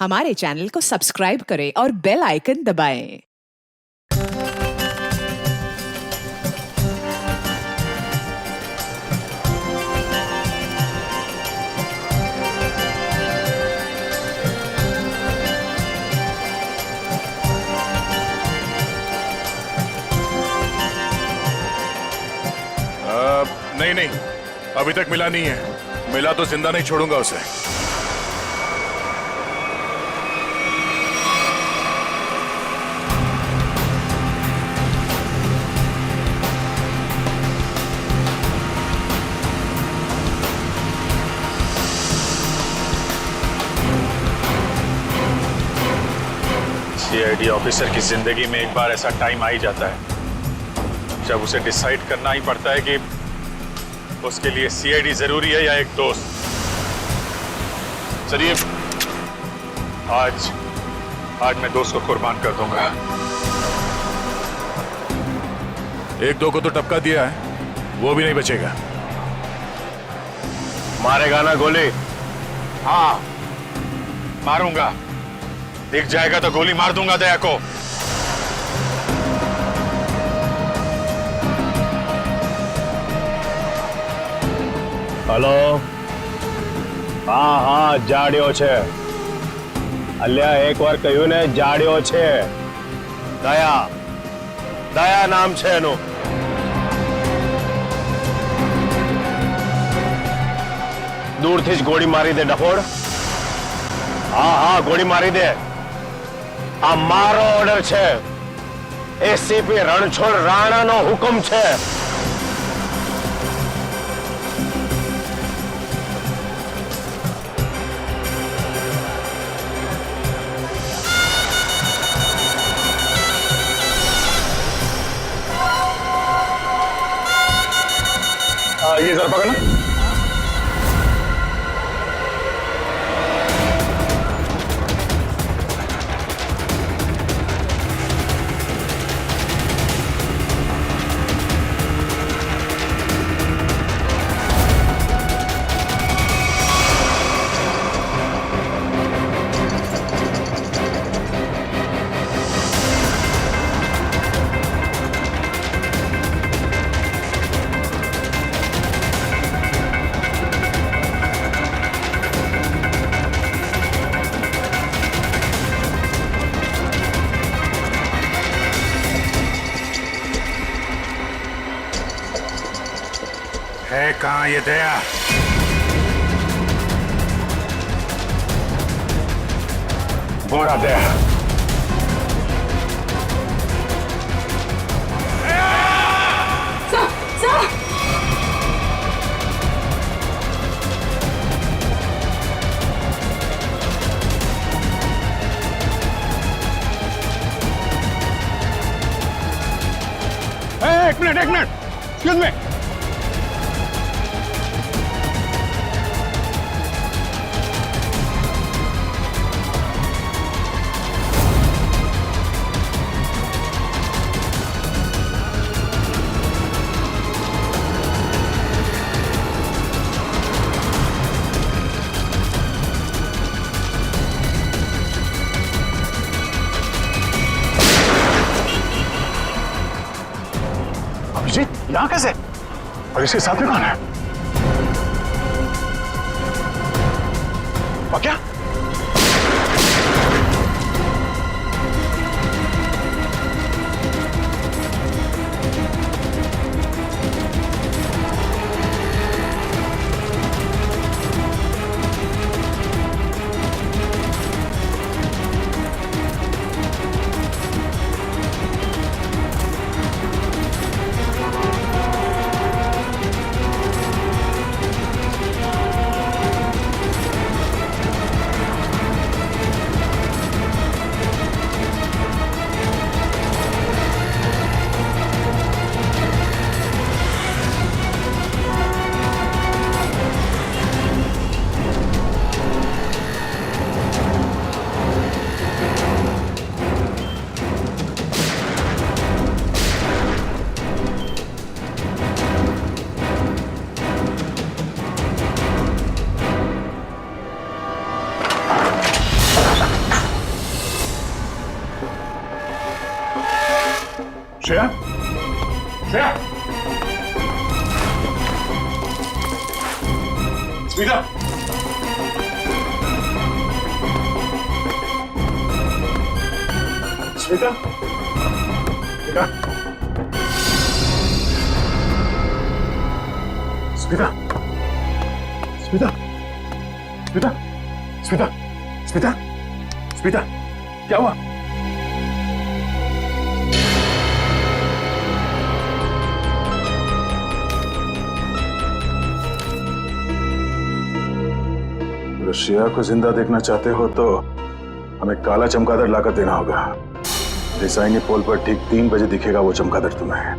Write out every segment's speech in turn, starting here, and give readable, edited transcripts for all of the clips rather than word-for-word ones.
हमारे चैनल को सब्सक्राइब करें और बेल आइकन दबाएं। नहीं नहीं, अभी तक मिला नहीं है। मिला तो जिंदा नहीं छोड़ूंगा उसे। सीआईडी ऑफिसर की जिंदगी में एक बार ऐसा टाइम आ ही जाता है जब उसे डिसाइड करना ही पड़ता है कि उसके लिए सीआईडी जरूरी है या एक दोस्त। चलिए, आज मैं दोस्त को कुर्बान कर दूंगा। एक दो को तो टपका दिया है, वो भी नहीं बचेगा। मारेगा ना गोली? हाँ, मारूंगा। दिख जाएगा तो गोली मार दूंगा दया को। हेलो, हाँ जाड्यो छे। अल्या एक बार कह્યું ને જાડ્યો છે। દયા નામ છે એનું। દૂરથી જ ગોળી મારી દે ડફોડ। હા ગોળી મારી દે। આ મારો ઓર્ડર છે। એસીપી રણછોડ રાણાનો હુકમ છે। ये जरा पकड़ना। है कहाँ ये दया? बोरा दया। एक मिनट एक्सक्यूज मी। अभिजीत यहाँ कैसे? और इसके साथ में कौन है? और क्या? श्रेया, श्रेया, स्मिता, स्मिता, स्मिता, स्मिता, स्मिता, स्मिता, स्मिता, स्मिता, स्मिता, क्या हुआ? अगर श्रेया को जिंदा देखना चाहते हो तो हमें काला चमगादड़ लाकर देना होगा। रिसाइनी पोल पर ठीक 3 बजे दिखेगा वो चमगादड़ तुम्हें।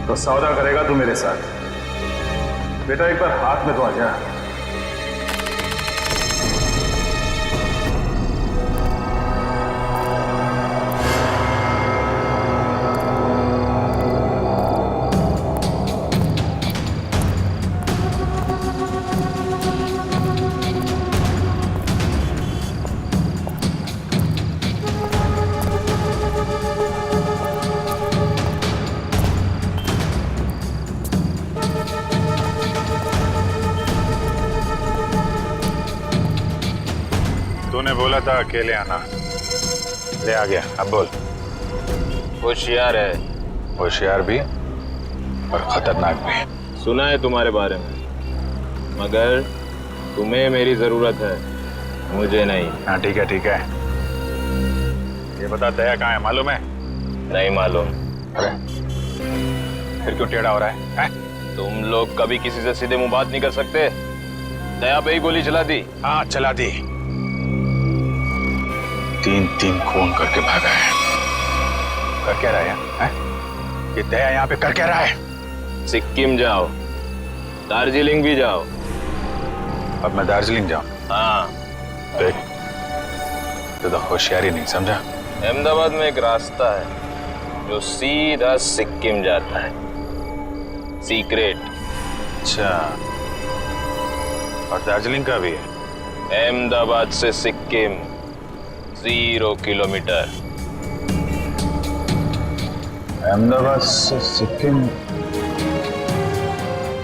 तो सौदा करेगा तू मेरे साथ। बेटा एक बार हाथ में तो आ जा। तूने बोला था अकेले आना, ले आ गया। अब बोल। होशियार है, होशियार भी और खतरनाक भी। सुना है तुम्हारे बारे में, मगर तुम्हें मेरी जरूरत है, मुझे नहीं। हाँ ठीक है ठीक है। ये बता दया कहाँ है, मालूम है? नहीं मालूम। अरे फिर क्यों टेढ़ा हो रहा है? तुम लोग कभी किसी से सीधे मुंह बात नहीं कर सकते। दया पे ही गोली चला दी। हाँ चला दी। 3 खून करके भागा है। कर क्या रहा है? ये दया यहाँ पे कर क्या रहा है? सिक्किम जाओ, दार्जिलिंग भी जाओ। अब मैं दार्जिलिंग जाऊं? हाँ। देख, तो होशियारी नहीं समझा। अहमदाबाद में एक रास्ता है जो सीधा सिक्किम जाता है, सीक्रेट। अच्छा, और दार्जिलिंग का भी है? अहमदाबाद से सिक्किम 0 किलोमीटर। अहमदाबाद से सिक्किम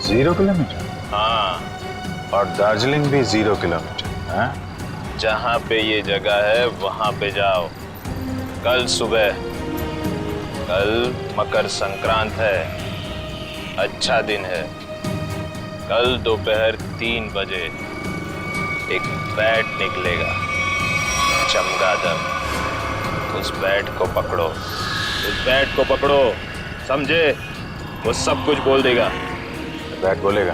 0 किलोमीटर? हाँ, और दार्जिलिंग भी 0 किलोमीटर? हाँ? जहाँ पे ये जगह है वहां पे जाओ कल सुबह। कल मकर संक्रांत है, अच्छा दिन है। कल दोपहर 3 बजे एक बैट निकलेगा, चमगादड़। उस बैट को पकड़ो, उस बैट को पकड़ो, समझे? वो सब कुछ बोल देगा। बैट बोलेगा?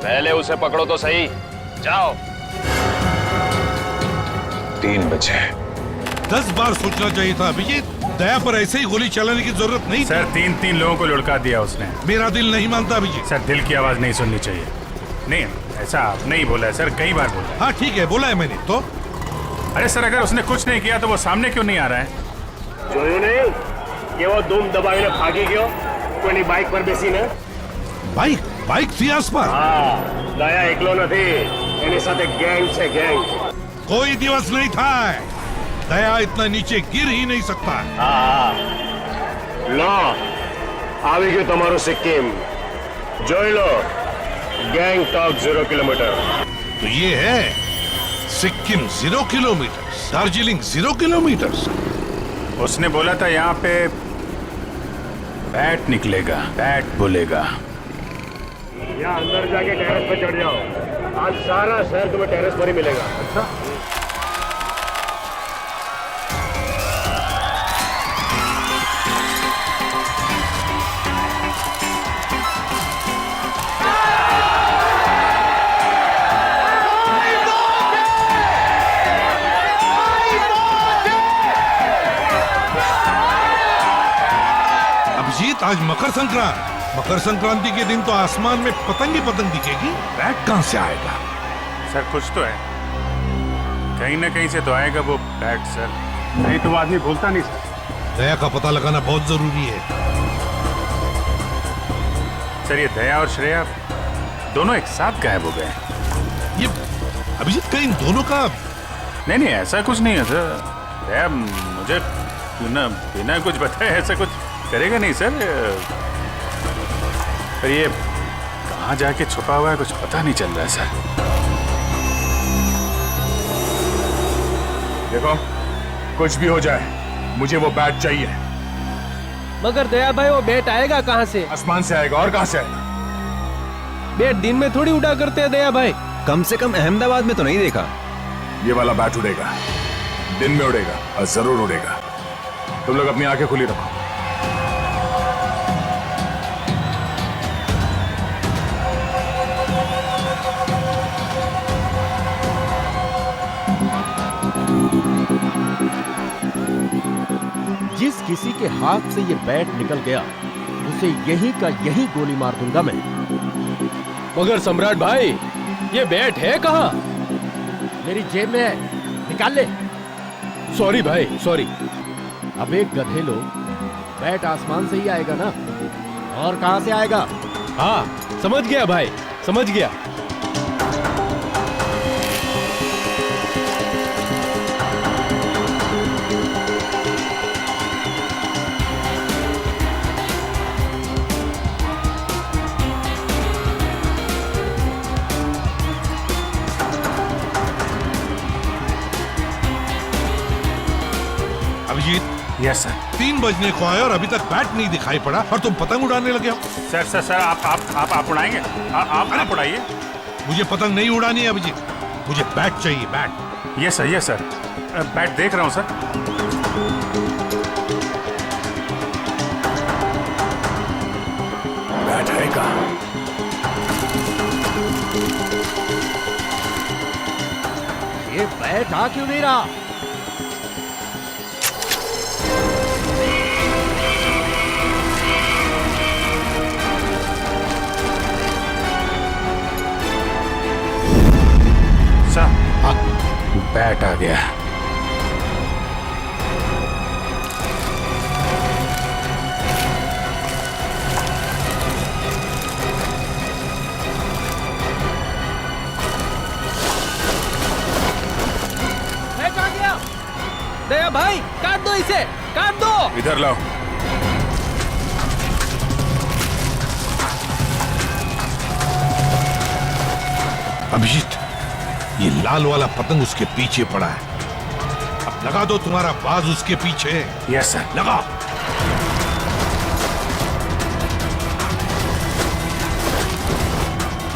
पहले उसे पकड़ो तो सही। जाओ। 3 बजे। 10 बार सोचना चाहिए था अभिजीत। दया पर ऐसे ही गोली चलाने की जरूरत नहीं। सर 3 लोगों को लुढ़का दिया उसने। मेरा दिल नहीं मानता अभिजीत। सर दिल की आवाज नहीं सुननी चाहिए। नहीं, ऐसा आपने ही बोला है सर, कई बार बोला। हाँ ठीक है, बोला है मैंने तो। अरे सर अगर उसने कुछ नहीं किया तो वो सामने क्यों नहीं आ रहा है? જોયું નહીં કે वो धूम दबाવીને ભાગી ગયો કોઈની બાઇક પર બેસીને? बाइक थी आस पास। હા, દયા એકલો નથી, એની સાથે ગેંગ છે, ગેંગ। कोई दिवस नहीं था। दया इतना नीचे गिर ही नहीं सकता। હા, લો આવી ગયું તમારું સિક્કિમ, જોઈ લો। ગેંગટોક 0 કિલોમીટર। तो ये है सिक्किम 0 किलोमीटर, दार्जिलिंग 0 किलोमीटर। उसने बोला था यहाँ पे बैट निकलेगा, बैट बोलेगा। यहाँ अंदर जाके टेरेस पे चढ़ जाओ, आज सारा शहर तुम्हें टेरेस पर ही मिलेगा। अच्छा? अभिजीत, आज मकर संक्रांति के दिन तो आसमान में पतंग ही पतंग दिखेगी। बैट कहाँ से आएगा? सर कुछ तो है, कहीं ना कहीं से तो आएगा वो बैट सर। नहीं तो आदमी भूलता नहीं सर। दया का पता लगाना बहुत जरूरी है। सर ये दया और श्रेया दोनों एक साथ गायब हो गए। ये अभिजीत, कहीं दोनों का नहीं ऐसा कुछ नहीं है सर। दया मुझे बिना कुछ बताए ऐसा कुछ करेगा नहीं सर। पर ये कहाँ जाके छुपा हुआ है कुछ पता नहीं चल रहा है सर। देखो, कुछ भी हो जाए मुझे वो बैट चाहिए। मगर दया भाई वो बैट आएगा कहाँ से? आसमान से आएगा, और कहाँ से आएगा? बैट दिन में थोड़ी उड़ा करते हैं दया भाई। कम से कम अहमदाबाद में तो नहीं देखा। ये वाला बैट उड़ेगा, दिन में उड़ेगा और जरूर उड़ेगा। तुम लोग अपनी आंखें खुली रखो। जिस किसी के हाथ से ये बैट निकल गया उसे यही का यही गोली मार दूंगा मैं। मगर सम्राट भाई ये बैट है कहाँ? मेरी जेब में है, निकाल ले। सॉरी भाई सॉरी। अब एक गधे लोग, बैट आसमान से ही आएगा ना, और कहां से आएगा? हाँ समझ गया भाई, समझ गया। Abhijit, yes sir. 3 बजने को आए और अभी तक बैट नहीं दिखाई पड़ा और तुम पतंग उड़ाने लगे हो। सर सर सर आप उड़ाएंगे? आप उड़ाइए। मुझे पतंग नहीं उड़ानी है अभिजीत, मुझे बैट चाहिए, बैट। यस सर बैट देख रहा हूँ सर। बैट है कहाँ? ये बैट आ क्यों नहीं रहा? बैट आ गया। बैट आ गया। दया भाई काट दो इसे, काट दो। इधर लाओ। अभिजीत, ये लाल वाला पतंग उसके पीछे पड़ा है। अब लगा दो तुम्हारा बाज उसके पीछे। Yes sir. लगा।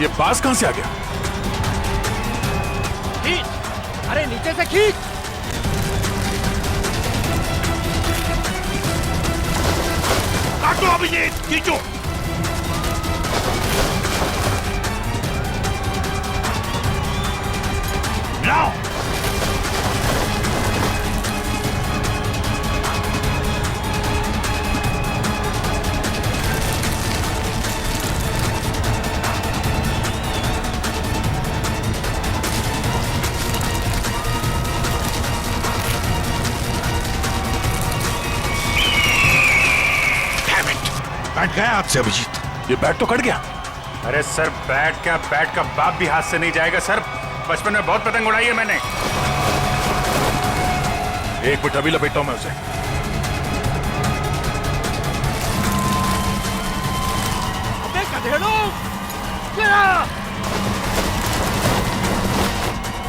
ये बाज कहां से आ गया? खींच, अरे नीचे से खींच। काटो अभिजीत, खींचो। लाओ। बैट गया हाथ से अभिजीत। ये बैट तो कट गया। अरे सर बैट का बाप भी हाथ से नहीं जाएगा सर। बचपन में बहुत पतंग उड़ाई है मैंने। एक मिनट, अभी लपेटता हूं मैं उसे। अबे गधेड़ो,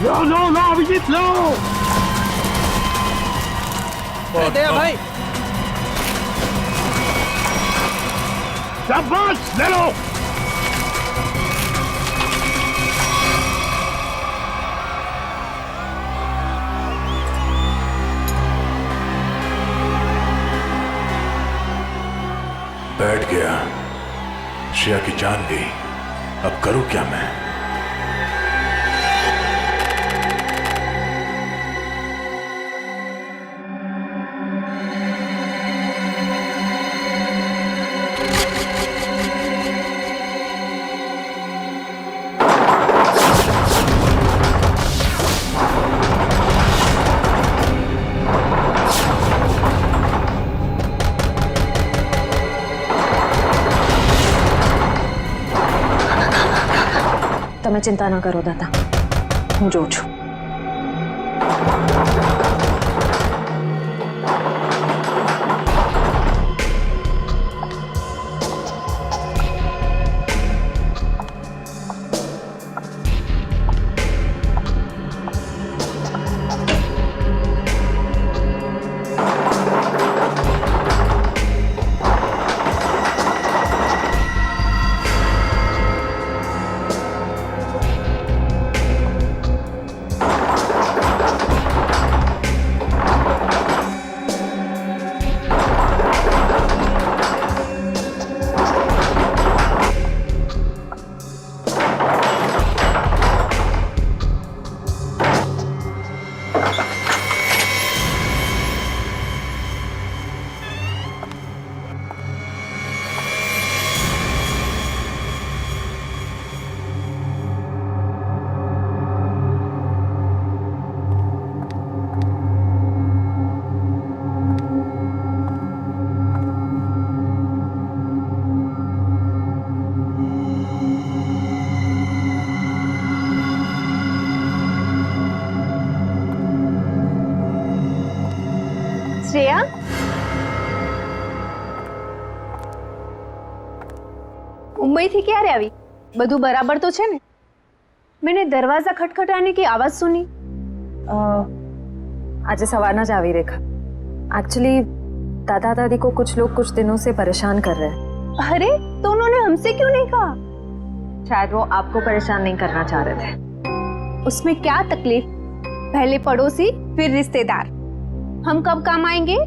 लो अभिजीत लो। दया भाई शाबाश, ले लो। बैठ गया, श्रेया की जान गई। अब करूं क्या मैं? તમે ચિંતા ન કરો દાદા, હું જોઉં છું. શ્રેયા, मुंबईથી ક્યારે આવી? બધું બરાબર તો છે ને? मैंने दरवाजा खटखटाने की आवाज सुनी। आज सवारना जावी रेखा। एक्चुअली दादा दादी को कुछ लोग कुछ दिनों से परेशान कर रहे हैं। अरे तो उन्होंने हमसे क्यों नहीं कहा? शायद वो आपको परेशान नहीं करना चाह रहे थे। उसमें क्या तकलीफ? पहले पड़ोसी फिर रिश्तेदार, हम कब काम आएंगे?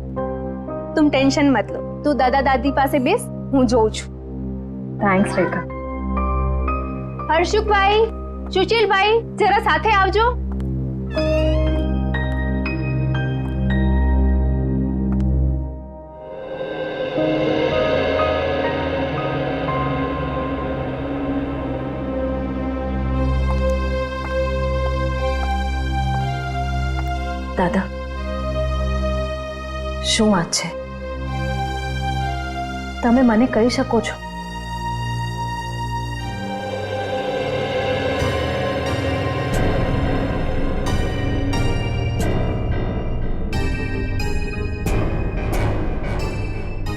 तुम टेंशन मत लो, तू दादा दादी पासे बेस, हूँ जोઉં છું। थैंक्स रेखा। हर्षुक भाई, सुशील भाई, जरा साथे आवजो। दादा, શું વાત છે? તમે મને કહી શકો છો?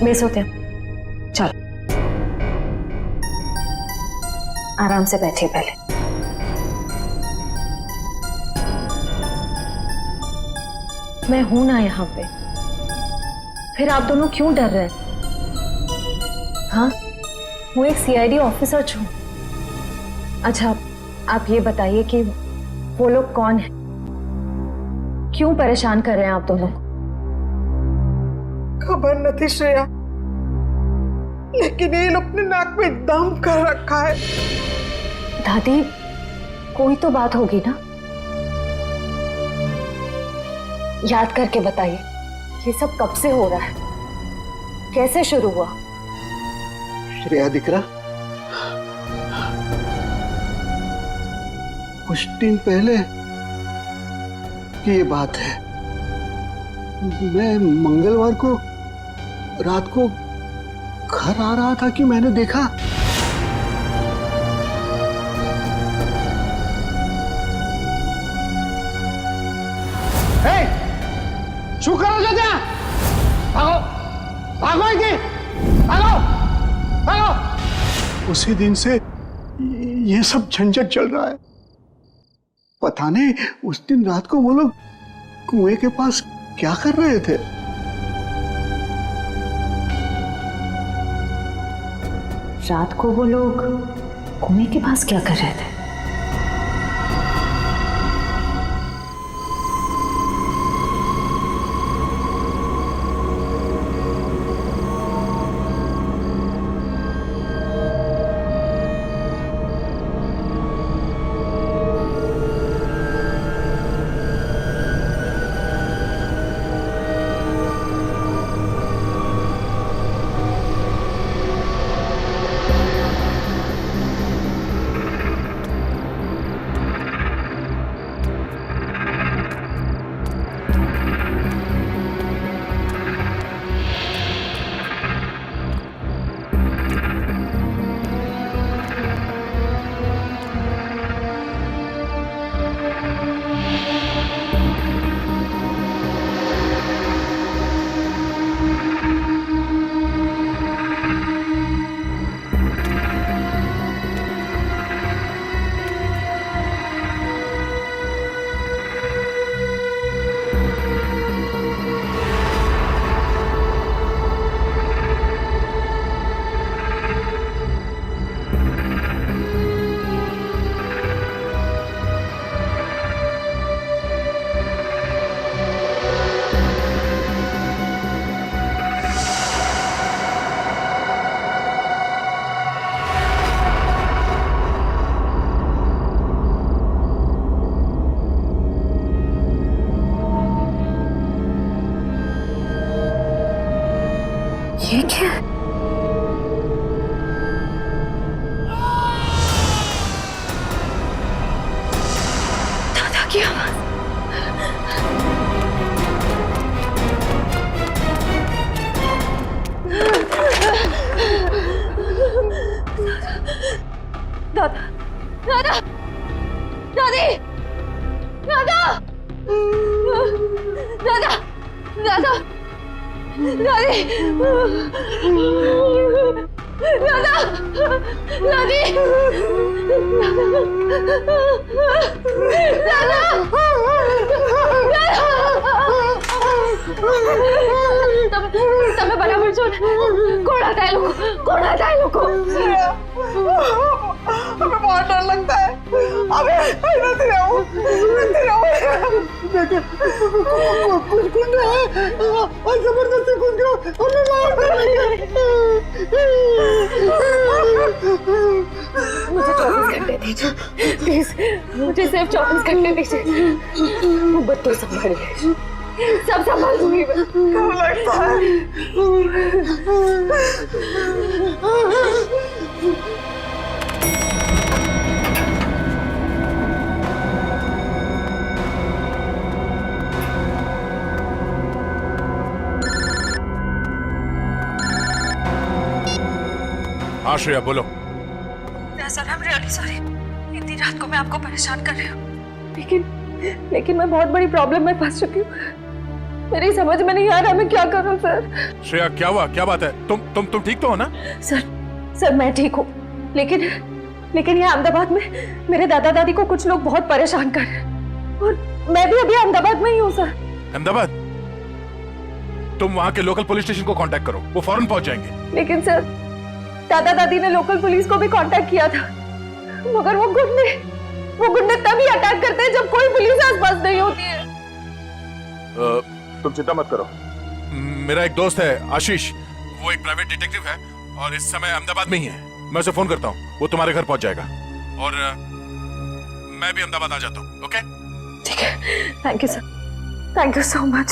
બેસો ત્યાં, ચાલો आराम से बैठिए पहले। मैं हूं ना यहाँ पे, फिर आप दोनों क्यों डर रहे हैं? हाँ, वो एक सीआईडी ऑफिसर छूं। अच्छा, आप ये बताइए कि वो लोग कौन हैं? क्यों परेशान कर रहे हैं आप दोनों? खबर नहीं श्रेया, लेकिन ये लोग ने नाक में दम कर रखा है। दादी, कोई तो बात होगी ना? याद करके बताइए, ये सब कब से हो रहा है? कैसे शुरू हुआ? श्रेया दिकरा, कुछ दिन पहले की ये बात है। मैं मंगलवार को रात को घर आ रहा था कि मैंने देखा શું કરો છો ત્યાં? ભાગો ભાગો અહીંથી, ભાગો ભાગો। उसी दिन से ये सब झंझट चल रहा है। पता नहीं उस दिन रात को वो लोग कुएं के पास क्या कर रहे थे। रात को वो लोग कुएं के पास क्या कर रहे थे? ये क्या? दादा की आवाज। दादा, दादा, दादी, दादा, दादा, दादा, दादी दादा दादी તમે બરાબર છો ને? કોણ હતા એ લોકો? हमें बहुत डर लगता है। अबे नहीं रहूं। देखिए कुछ गुंडे हैं और जबरदस्ती घुस गए हमें मार देंगे। मुझे 24 घंटे दीजिए प्लीज, मुझे सिर्फ 24 घंटे दीजिए। बच्चों संभालिए, सब संभाल दूंगी मैं। क्यों लगता है? हाँ श्रेया बोलो। Sir I am really sorry, इतनी रात को मैं आपको परेशान कर रही हूँ, लेकिन मैं बहुत बड़ी प्रॉब्लम में फंस चुकी हूँ। मेरी समझ में नहीं आ रहा मैं क्या करूँ सर। श्रेया क्या हुआ, क्या बात है? तुम ठीक तो हो ना? सर मैं ठीक हूँ, लेकिन यहाँ अहमदाबाद में मेरे दादा दादी को कुछ लोग बहुत परेशान कर रहे हैं और मैं भी अभी अहमदाबाद में ही हूँ सर। अहमदाबाद? तुम वहाँ के लोकल पुलिस स्टेशन को कांटेक्ट करो, वो फौरन पहुंच जाएंगे। लेकिन सर दादा दादी ने लोकल पुलिस को भी कांटेक्ट किया था, मगर वो गुंडे तभी अटैक करते हैं जब कोई पुलिस आसपास नहीं होती है। तुम चिंता मत करो। मेरा एक दोस्त है आशीष, वो एक प्राइवेट डिटेक्टिव है और इस समय अहमदाबाद में ही है। मैं उसे फोन करता हूँ, वो तुम्हारे घर पहुंच जाएगा और मैं भी अहमदाबाद आ जाता हूँ। ओके ठीक है, thank you sir, thank you so much.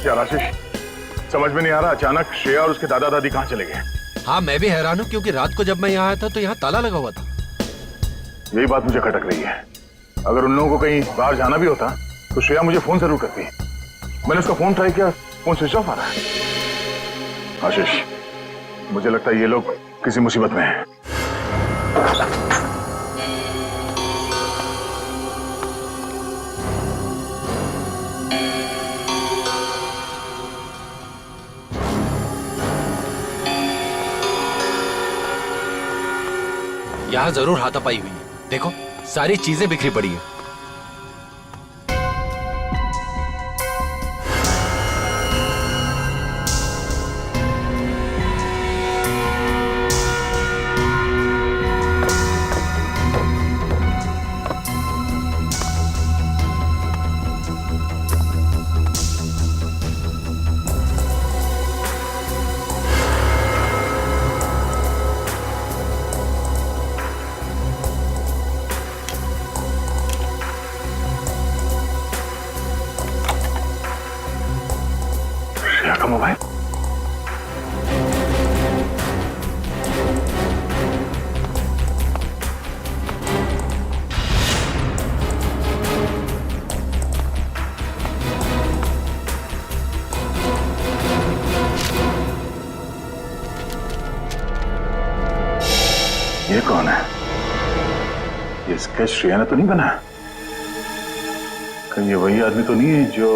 यार आशीष, समझ में नहीं आ रहा, अचानक श्रेया और उसके दादा दादी कहाँ चले गए? हाँ मैं भी हैरान हूँ, क्योंकि रात को जब मैं यहाँ आया था तो यहाँ ताला लगा हुआ था। यही बात मुझे खटक रही है। अगर उन लोगों को कहीं बाहर जाना भी होता तो श्रेया मुझे फोन जरूर करती। मैंने उसका फोन ट्राई किया, फोन स्विच ऑफ आ रहा है। आशीष, मुझे लगता है ये लोग किसी मुसीबत में हैं। यहाँ जरूर हाथापाई हुई है, देखो सारी चीजें बिखरी पड़ी है। का मोबाइल? ये कौन है? ये स्केच श्रेया ने तो नहीं बनाया? कहीं ये वही आदमी तो नहीं है जो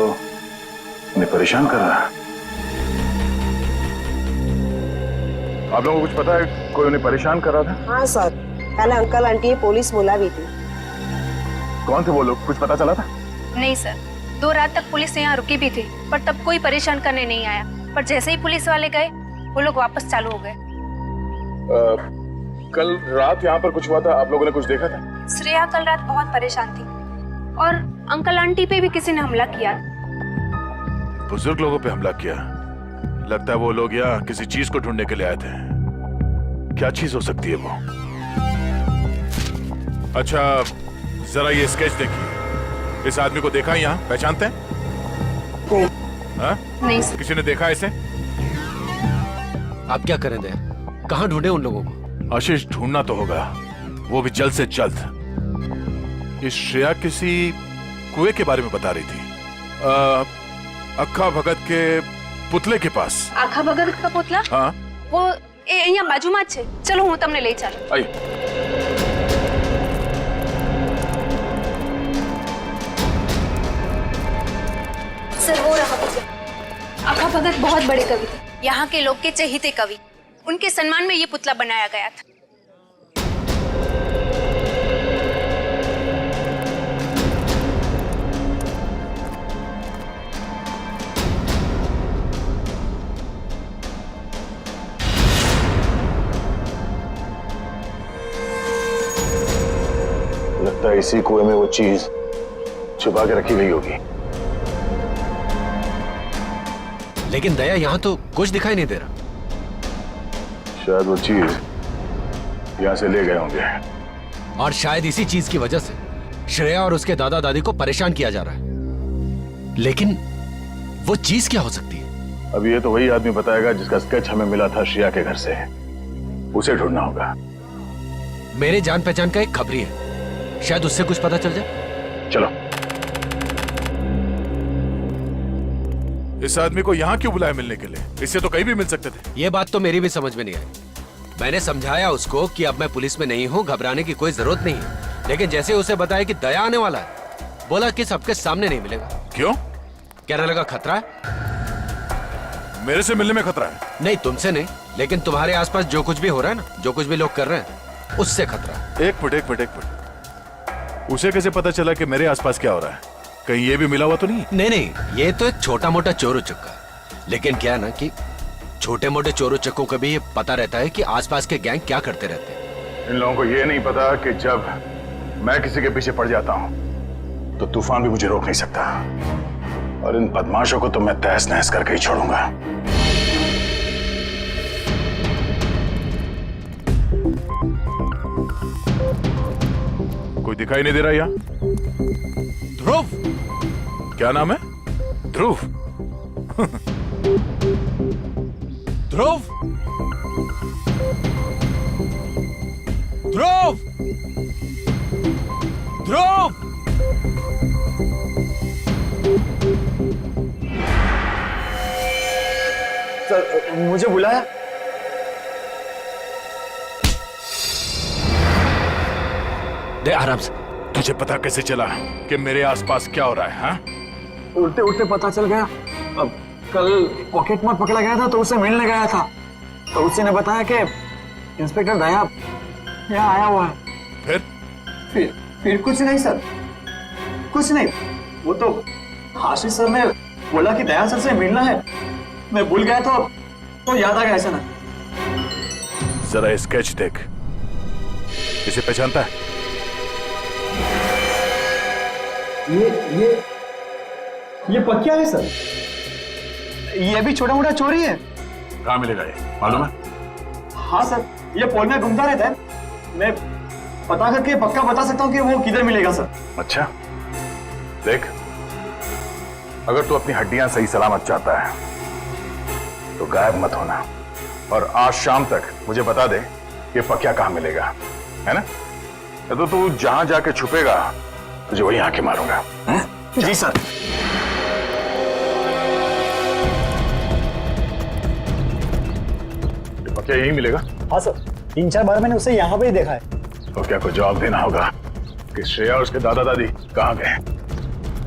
उन्हें परेशान कर रहा है? आप लोगों को कुछ पता है कोई उन्हें परेशान कर रहा था? हाँ सर, पहले अंकल आंटी पुलिस बुला भी थी। कौन थे वो लोग, कुछ पता चला था? नहीं सर, 2 रात तक पुलिस यहाँ रुकी भी थी, पर तब कोई परेशान करने नहीं आया। पर जैसे ही पुलिस वाले गए, वो लोग वापस चालू हो गए। कल रात यहाँ पर कुछ हुआ था, आप लोगों ने कुछ देखा था? श्रेया कल रात बहुत परेशान थी और अंकल आंटी पे भी किसी ने हमला किया। बुजुर्ग लोगों पे हमला किया? लगता है वो लोग यहाँ किसी चीज को ढूंढने के लिए आए थे। क्या चीज हो सकती है वो? अच्छा जरा ये स्केच देखिए, इस आदमी को देखा यहाँ, पहचानते हैं? नहीं सर। किसी ने देखा इसे? आप क्या करें दे, कहाँ ढूंढे उन लोगों को? आशीष ढूंढना तो होगा, वो भी जल्द से जल्द। कि श्रेया किसी कुएं के बारे में बता रही थी, अक्खा भगत के पुतले के पास। आखा भगत का पुतला? हाँ, वो અહીંયા બાજુમાં જ છે. ચલો હું તમને લઈ ચાલું. आई। सर वो रहा पुतला. आखा भगत बहुत बड़े कवि थे, यहाँ के लोग के चहेते कवि. उनके सम्मान में ये पुतला बनाया गया था. लगता है इसी कुएं में वो चीज छुपा के रखी गई होगी। लेकिन दया यहाँ तो कुछ दिखाई नहीं दे रहा। शायद वो चीज यहाँ से ले गए होंगे, और शायद इसी चीज की वजह से श्रेया और उसके दादा दादी को परेशान किया जा रहा है। लेकिन वो चीज क्या हो सकती है? अब ये तो वही आदमी बताएगा जिसका स्केच हमें मिला था श्रेया के घर से। उसे ढूंढना होगा। मेरे जान पहचान का एक खबरी है, शायद उससे कुछ पता चल जाए। चलो। इस आदमी को यहाँ क्यों बुलाया मिलने के लिए? इससे तो कहीं भी मिल सकते थे। ये बात तो मेरी भी समझ में नहीं आई। मैंने समझाया उसको कि अब मैं पुलिस में नहीं हूँ, घबराने की कोई जरूरत नहीं है। लेकिन जैसे उसे बताया कि दया आने वाला है, बोला कि सबके सामने नहीं मिलेगा। क्यों? कहने लगा खतरा है। मेरे से मिलने में खतरा है? नहीं, तुमसे नहीं, लेकिन तुम्हारे आसपास जो कुछ भी हो रहा है ना, जो कुछ भी लोग कर रहे हैं, उससे खतरा है। एक मिनट। उसे कैसे पता चला कि मेरे आसपास क्या हो रहा है? कहीं ये भी मिला हुआ तो नहीं? नहीं, ये तो एक छोटा मोटा चोर उचक्का। लेकिन क्या ना कि छोटे मोटे चोर उचक्कों को भी ये पता रहता है कि आसपास के गैंग क्या करते रहते हैं। इन लोगों को ये नहीं पता कि जब मैं किसी के पीछे पड़ जाता हूं तो तूफान भी मुझे रोक नहीं सकता। और इन बदमाशों को तो मैं तहस नहस करके ही छोड़ूंगा। कोई दिखाई नहीं दे रहा यहाँ? ध्रुव। क्या नाम है? ध्रुव? ध्रुव। ध्रुव। ध्रुव। सर, मुझे बुलाया? दे आराम से। तुझे पता कैसे चला कि मेरे आसपास क्या हो रहा है? हाँ? उल्टे उल्टे पता चल गया। अब कल पॉकेट मार पकड़ा गया था तो उससे मिलने गया था, तो उसी ने बताया कि इंस्पेक्टर दया यहाँ आया हुआ है। फिर कुछ नहीं सर, कुछ नहीं। वो तो आशीष सर ने बोला कि दया सर से मिलना है। मैं भूल गया तो याद आ गया अचानक। जरा स्केच देख, इसे पहचानता है? ये पक्का है सर। ये भी छोटा मोटा चोरी है। कहाँ मिलेगा ये, मालूम है? हाँ सर, ये पोल में घूमता रहता है। मैं पता करके पक्का बता सकता हूँ कि वो किधर मिलेगा सर। अच्छा, देख, अगर तू अपनी हड्डियां सही सलामत चाहता है तो गायब मत होना, और आज शाम तक मुझे बता दे कि पक्का कहाँ मिलेगा, है ना? तो तू जहां जाके छुपेगा तुझे वही आके मारूंगा। जी सर। पक्का यही मिलेगा? हाँ सर, 3-4 बार मैंने उसे यहाँ पे ही देखा है। तो क्या को जवाब देना होगा कि श्रेया और उसके दादा दादी कहाँ गए?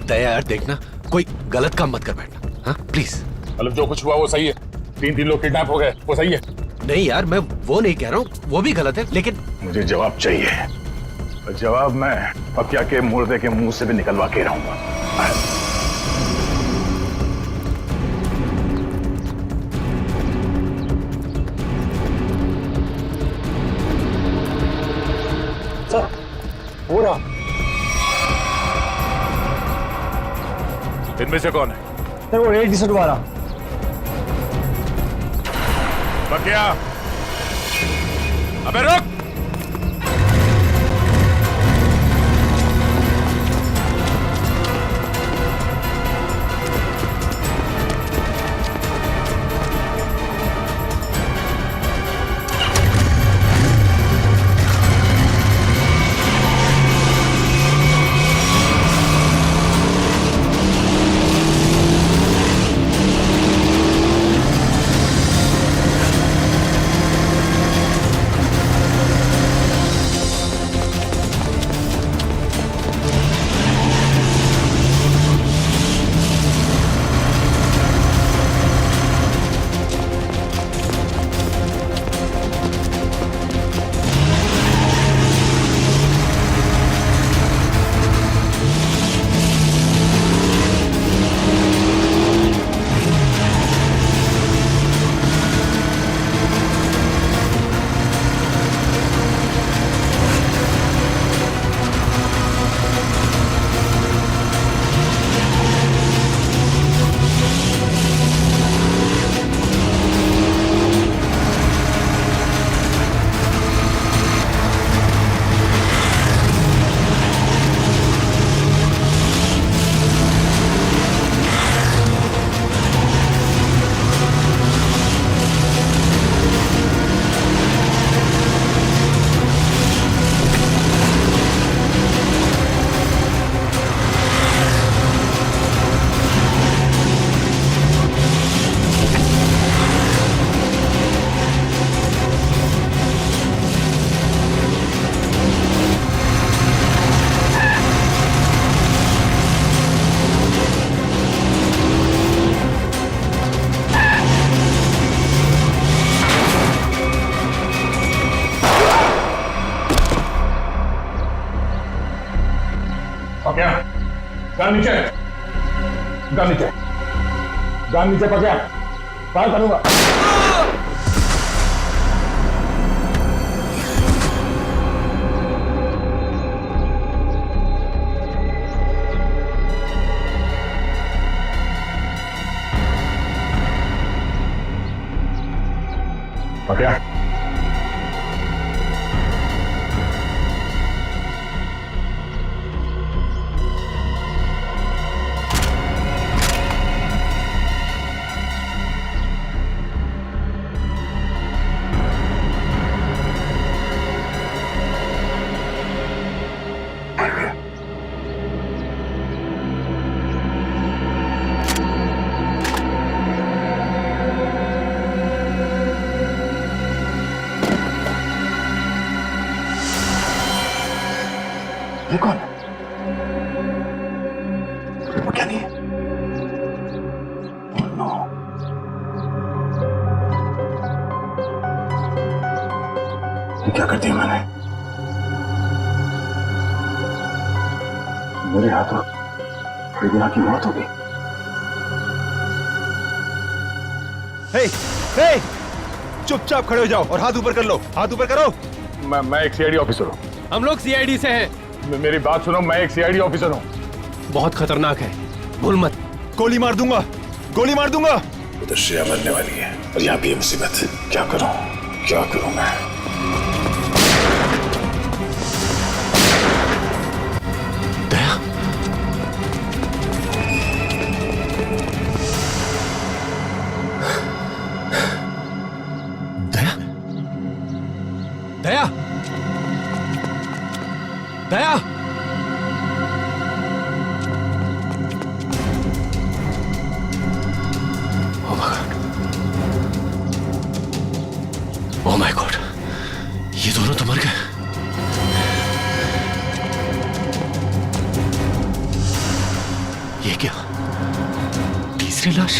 दया यार, देखना कोई गलत काम मत कर बैठना, हाँ प्लीज। मतलब जो कुछ हुआ वो सही है? 3 लोग किडनैप हो गए, वो सही है? नहीं यार, मैं वो नहीं कह रहा हूँ, वो भी गलत है, लेकिन मुझे जवाब चाहिए, और जवाब मैं पक्या के मुर्दे के मुंह से भी निकलवा के रहूंगा। सर, हो रहा। इनमें से कौन है? सर, वो रेड टी-शर्ट वाला। पक्या, अबे रुक! गान नीचे, गान नीचे, गान नीचे पकड़, फायर करूंगा। पकड़ा। ये कौन है? वो क्या नहीं है? Oh no. ये क्या कर दिया मैंने? मेरे हाथों बेगुनाह की मौत हो गई। हे, हे, चुपचाप खड़े हो जाओ और हाथ ऊपर कर लो, हाथ ऊपर करो। मैं एक सीआईडी ऑफिसर हूँ। हम लोग सीआईडी से हैं। मेरी बात सुनो, मैं एक सीआईडी ऑफिसर हूँ। बहुत खतरनाक है, भूल मत। गोली मार दूंगा, गोली मार दूंगा। उधर श्रेया मरने वाली है और यहाँ भी मुसीबत। क्या करूं, क्या करूं मैं? दया, दया, दया, दया। ओह माय गॉड, ये दोनों तो मर गए। ये क्या, तीसरी लाश?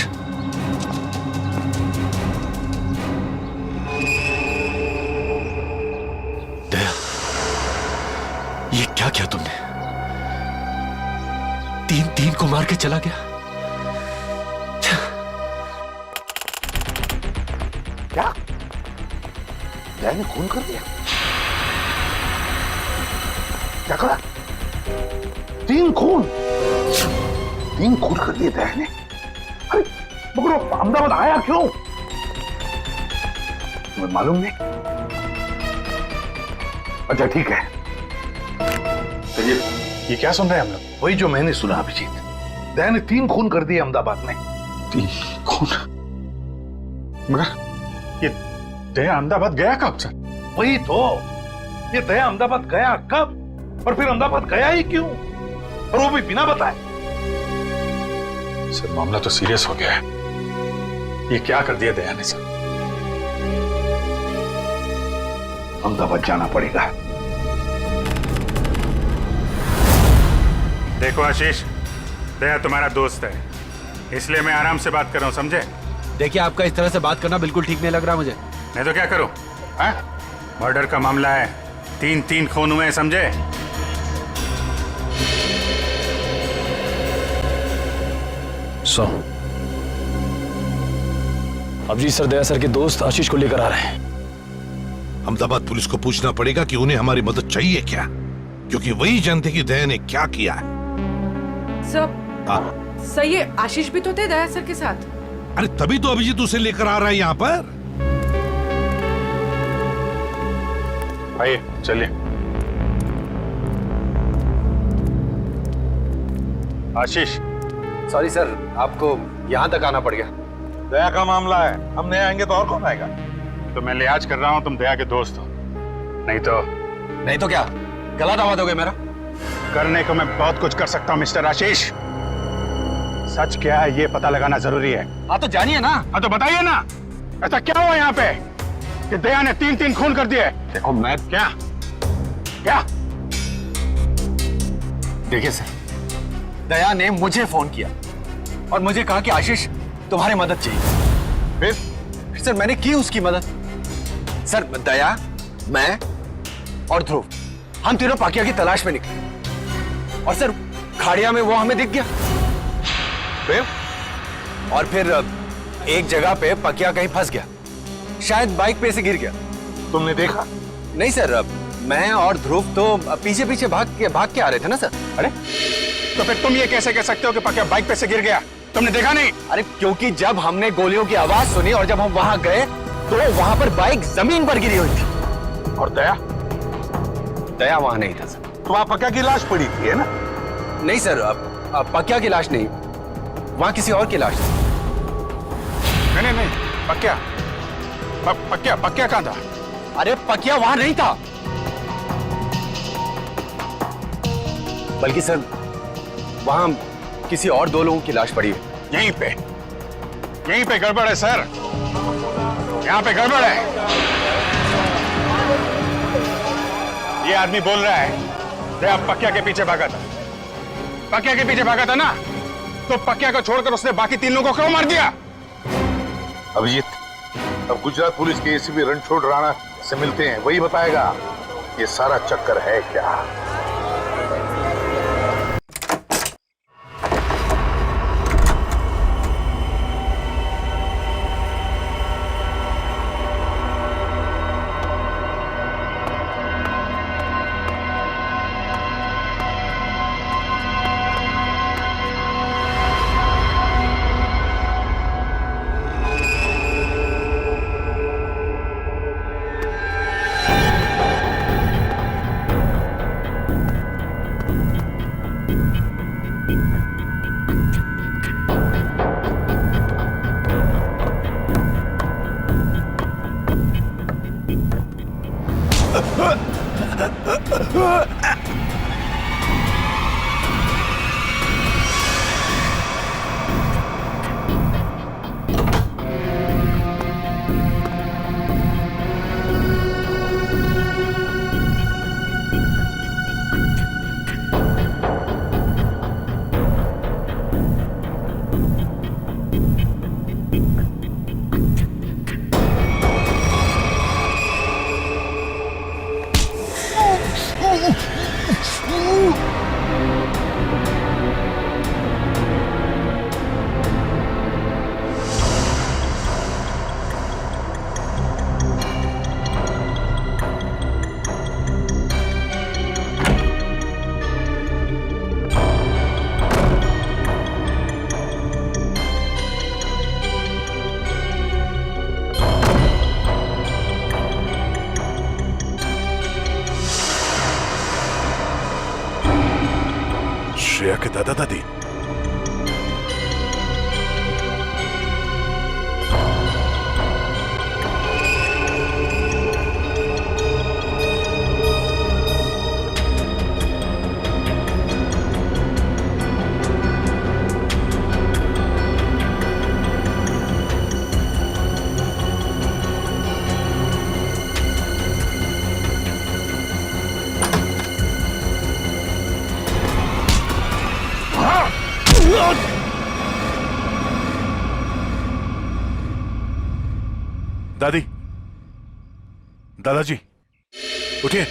दया, ये क्या किया तुमने? तीन को मार के चला गया। क्या? दया ने खून कर दिया? क्या करा? 3 खून कर दिए दया ने। अरे मगर वो अहमदाबाद आया क्यों? तुम्हें मालूम नहीं? अच्छा ठीक है, तो ये क्या सुन रहे हैं हम लोग? वही जो मैंने सुना अभिजीत। दया ने 3 खून कर दिए अहमदाबाद में। 3 खून? मगर ये दया अहमदाबाद गया कब सर? वही तो, ये दया अहमदाबाद गया कब और फिर अहमदाबाद गया ही क्यों, और वो भी बिना बताए? सर मामला तो सीरियस हो गया है। ये क्या कर दिया दया ने सर? अहमदाबाद जाना पड़ेगा। देखो आशीष, दया तुम्हारा दोस्त है, इसलिए मैं आराम से बात कर रहा हूँ, समझे? देखिए, आपका इस तरह से बात करना बिल्कुल ठीक नहीं लग रहा मुझे। नहीं तो क्या करूं? मर्डर का मामला है, 3 खून हुए हैं, समझे? अभिजीत सर दया सर के दोस्त आशीष को लेकर आ रहे हैं। अहमदाबाद पुलिस को पूछना पड़ेगा कि उन्हें हमारी मदद चाहिए क्या, क्योंकि वही जानते कि दया ने क्या किया है। सर ये आशीष भी तो थे दया सर के साथ। अरे तभी तो अभिजीत उसे लेकर आ रहा है यहाँ पर। आइए चलिए। आशीष, सॉरी सर, आपको यहाँ तक आना पड़ गया। दया का मामला है, हम नहीं आएंगे तो और कौन आएगा? तो मैं लिहाज कर रहा हूं, तुम दया के दोस्त हो। नहीं तो क्या गला दबा दोगे मेरा? करने को मैं बहुत कुछ कर सकता हूं मिस्टर आशीष। सच क्या है ये पता लगाना जरूरी है। हाँ तो जानिए ना। हाँ तो बताइए ना, ऐसा क्या हुआ यहाँ पे कि दया ने 3 खून कर दिए? देखो मैं क्या क्या देखिए सर, दया ने मुझे फोन किया और मुझे कहा कि आशीष तुम्हारी मदद चाहिए। फिर सर मैंने की उसकी मदद। सर दया, मैं और ध्रुव, हम तीनों पाकिया की तलाश में निकले और सर खाड़िया में वो हमें दिख गया। फिर और फिर एक जगह पे पकिया कहीं फंस गया, शायद बाइक पे से गिर गया। तुमने देखा? नहीं सर, मैं और ध्रुव तो पीछे पीछे भाग के आ रहे थे ना सर। अरे तो फिर तुम ये कैसे कह सकते हो कि पकिया बाइक पे से गिर गया? तुमने देखा नहीं? अरे क्योंकि जब हमने गोलियों की आवाज सुनी और जब हम वहां गए तो वहां पर बाइक जमीन पर गिरी हुई थी। और दया? दया वहां नहीं था सर। तो वहां पक्का की लाश पड़ी थी, है ना? नहीं सर, पकिया की लाश नहीं, वहां किसी और की लाश थी। नहीं, पकिया कहां था? अरे पकिया वहां नहीं था, बल्कि सर वहां किसी और 2 लोगों की लाश पड़ी है। यहीं पे गड़बड़ है सर, यहां पे गड़बड़ है। ये आदमी बोल रहा है दया पकिया के पीछे भागा था। पकिया के पीछे भागा था ना, तो पकिया को छोड़कर उसने बाकी 3 लोगों को क्यों मार दिया? अभिजीत, अब गुजरात पुलिस के एसीपी रणछोड़ राणा से मिलते हैं, वही बताएगा ये सारा चक्कर है क्या। श्रेया के दादा दादी? दादी, दादाजी, उठिए,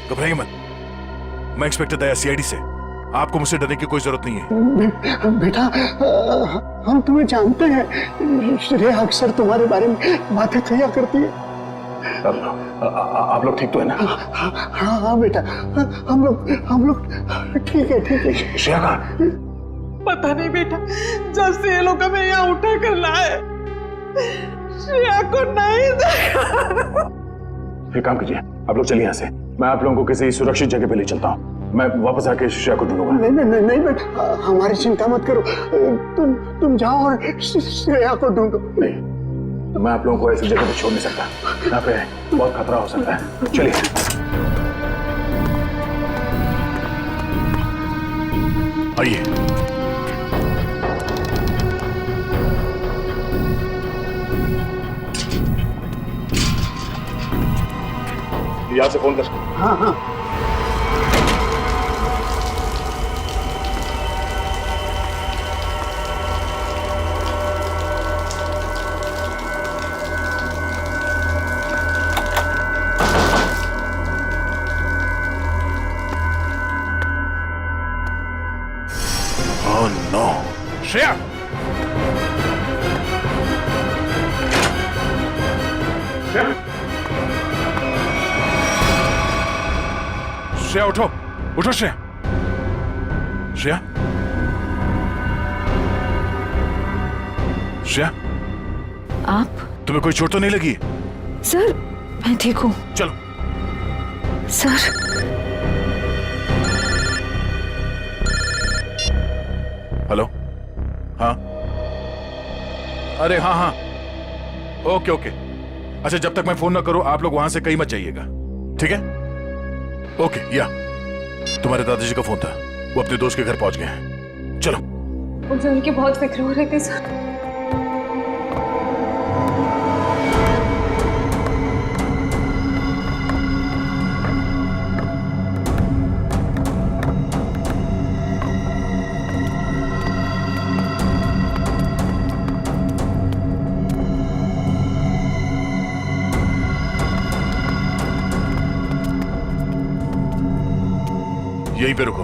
घबराइए मत। मैं इंस्पेक्टर दया, सीआईडी से। आपको मुझसे डरने की कोई जरूरत नहीं है। बेटा, हम तुम्हें जानते हैं। श्रेया अक्सर तुम्हारे बारे में बातें किया करती है। आप लोग ठीक तो है ना? हाँ बेटा, हम लोग ठीक है। श्रेया कहाँ? पता नहीं बेटा, जब से ये लोग हमें यहाँ उठा कर लाए, श्रेया को नहीं देखा। एक काम कीजिए, आप लोग चलिए यहाँ से। मैं आप लोगों को किसी सुरक्षित जगह पे ले चलता हूँ। मैं वापस आके श्रेया को ढूंढूंगा। नहीं बेटा, हमारी चिंता मत करो। तुम जाओ और श्रेया को ढूंढो। नहीं, मैं आप लोगों को ऐसी जगह पे छोड़ नहीं सकता। यहाँ पे बहुत खतरा हो सकता है। चलिए। आइए। यहाँ से फोन कर। हाँ। श्रेया उठो, उठो श्रेया। श्रेया, श्रेया, आप? तुम्हें कोई चोट तो नहीं लगी? सर मैं ठीक हूँ। चलो। सर हेलो, हाँ, अरे हाँ हाँ, ओके ओके। अच्छा, जब तक मैं फोन ना करूं आप लोग वहां से कहीं मत जाइएगा, ठीक है? ओके। या तुम्हारे दादाजी का फोन था, वो अपने दोस्त के घर पहुंच गए हैं। चलो। मुझे उनकी बहुत फिक्र हो रही थी सर। यहीं पे रुको।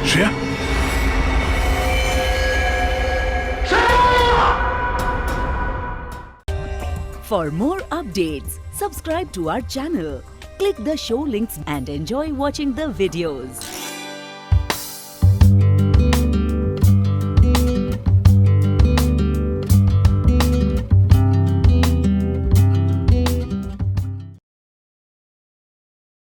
Shreya, For more updates, subscribe to our channel, click the show links and enjoy watching the videos.